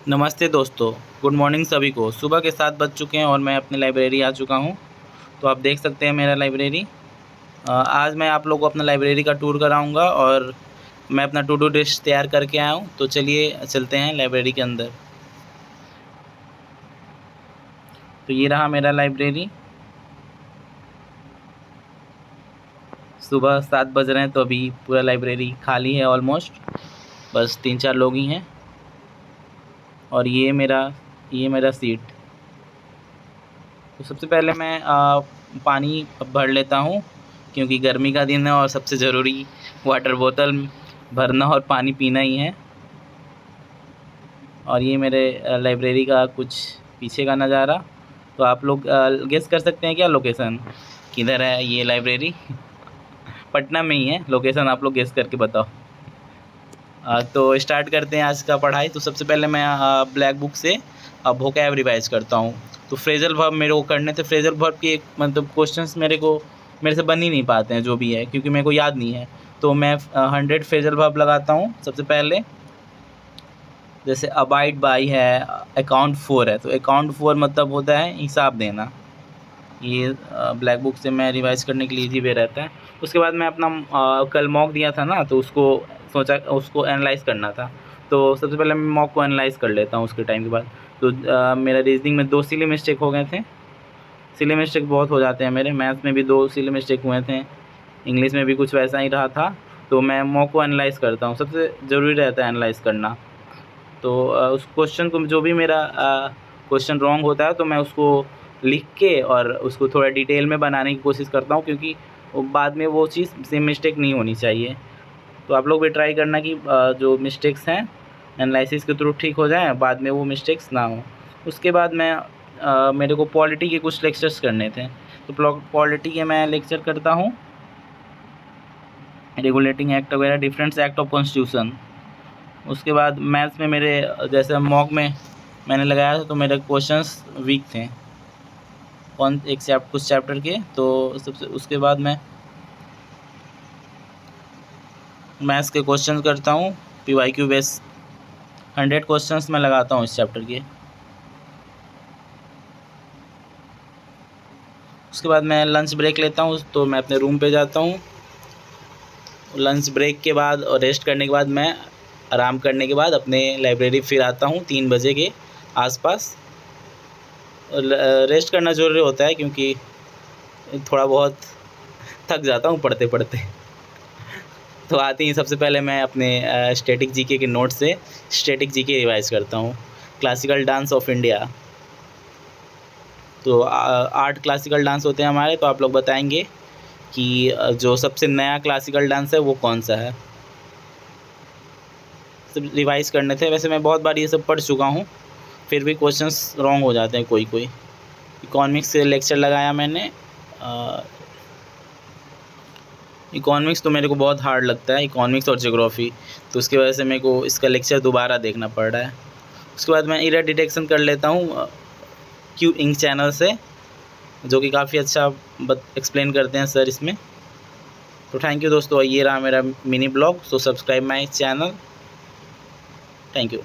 नमस्ते दोस्तों, good morning सभी को। सुबह के 7 बज चुके हैं और मैं अपनी लाइब्रेरी आ चुका हूं। तो आप देख सकते हैं मेरा लाइब्रेरी। आज मैं आप लोगों को अपना लाइब्रेरी का टूर कराऊंगा और मैं अपना टू डू लिस्ट तैयार करके आया हूं। तो चलिए चलते हैं लाइब्रेरी के अंदर। तो ये रहा मेरा लाइब्रेरी। सुबह 7 बज रहे हैं तो अभी पूरा लाइब्रेरी खाली है ऑलमोस्ट, बस 3-4 लोग ही हैं। और ये मेरा सीट। तो सबसे पहले मैं पानी भर लेता हूँ, क्योंकि गर्मी का दिन है और सबसे ज़रूरी वाटर बोतल भरना और पानी पीना ही है। और ये मेरे लाइब्रेरी का कुछ पीछे का नज़ारा। तो आप लोग गेस कर सकते हैं क्या लोकेशन किधर है ये लाइब्रेरी? पटना में ही है लोकेशन, आप लोग गेस करके बताओ। तो स्टार्ट करते हैं आज का पढ़ाई। तो सबसे पहले मैं ब्लैक बुक से वोकैब रिवाइज करता हूँ। तो फ्रेजल वर्ब मेरे को करने थे। फ्रेजल वर्ब के मतलब क्वेश्चंस मेरे से बन ही नहीं पाते हैं जो भी है, क्योंकि मेरे को याद नहीं है। तो मैं 100 फ्रेजल वर्ब लगाता हूँ सबसे पहले। जैसे अबाइड बाई है, अकाउंट फॉर है, तो अकाउंट फॉर मतलब होता है हिसाब देना। ये ब्लैक बुक से मैं रिवाइज करने के लिए इजी वे रहता है। उसके बाद मैं अपना कल मॉक दिया था ना, तो उसको एनालाइज़ करना था। तो सबसे पहले मैं मॉक को एनालाइज़ कर लेता हूँ उसके टाइम के बाद। तो मेरा रीजनिंग में 2 सिली मिस्टेक हो गए थे। सिली मिस्टेक बहुत हो जाते हैं मेरे। मैथ्स में भी 2 सिली मिस्टेक हुए थे, इंग्लिश में भी कुछ वैसा ही रहा था। तो मैं मॉक को एनालाइज़ करता हूँ, सबसे ज़रूरी रहता है एनालाइज़ करना। तो उस क्वेश्चन को जो भी मेरा क्वेश्चन रॉन्ग होता है तो मैं उसको लिख के और उसको थोड़ा डिटेल में बनाने की कोशिश करता हूँ, क्योंकि बाद में वो चीज़ सेम मिस्टेक नहीं होनी चाहिए। तो आप लोग भी ट्राई करना कि जो मिस्टेक्स हैं एनालिसिस के थ्रू ठीक हो जाएं, बाद में वो मिस्टेक्स ना हो। उसके बाद मेरे को पॉलिटी के कुछ लेक्चर्स करने थे। तो पॉलिटी के मैं लेक्चर करता हूँ, रेगुलेटिंग एक्ट वगैरह, डिफरेंस एक्ट ऑफ कॉन्स्टिट्यूशन। उसके बाद मैथ्स में मेरे जैसे मॉक में मैंने लगाया था तो मेरे क्वेश्चंस वीक थे कुछ चैप्टर के। तो सबसे उसके बाद मैं मैथ्स के क्वेश्चन करता हूँ, PYQ बेस 100 क्वेश्चंस मैं लगाता हूँ इस चैप्टर के। उसके बाद मैं लंच ब्रेक लेता हूँ, तो मैं अपने रूम पे जाता हूँ। लंच ब्रेक के बाद और रेस्ट करने के बाद मैं आराम करने के बाद अपने लाइब्रेरी फिर आता हूँ 3 बजे के आसपास। रेस्ट करना ज़रूरी होता है, क्योंकि थोड़ा बहुत थक जाता हूँ पढ़ते पढ़ते। तो आते ही सबसे पहले मैं अपने स्टैटिक जीके के नोट से स्टैटिक जीके रिवाइज करता हूँ। Classical dance of India. तो 8 क्लासिकल डांस होते हैं हमारे। तो आप लोग बताएंगे कि जो सबसे नया क्लासिकल डांस है वो कौन सा है। सब रिवाइज करने थे। वैसे मैं बहुत बार ये सब पढ़ चुका हूँ, फिर भी क्वेश्चंस रॉन्ग हो जाते हैं कोई। इकोनॉमिक्स से लेक्चर लगाया मैंने। इकोनॉमिक्स तो मेरे को बहुत हार्ड लगता है, इकोनॉमिक्स और ज्योग्राफी। तो उसकी वजह से मेरे को इसका लेक्चर दोबारा देखना पड़ रहा है। उसके बाद मैं एरर डिटेक्शन कर लेता हूँ क्यू इंक चैनल से, जो कि काफ़ी अच्छा एक्सप्लेन करते हैं सर इसमें। तो थैंक यू दोस्तों, ये रहा मेरा mini blog. So subscribe my channel. Thank you.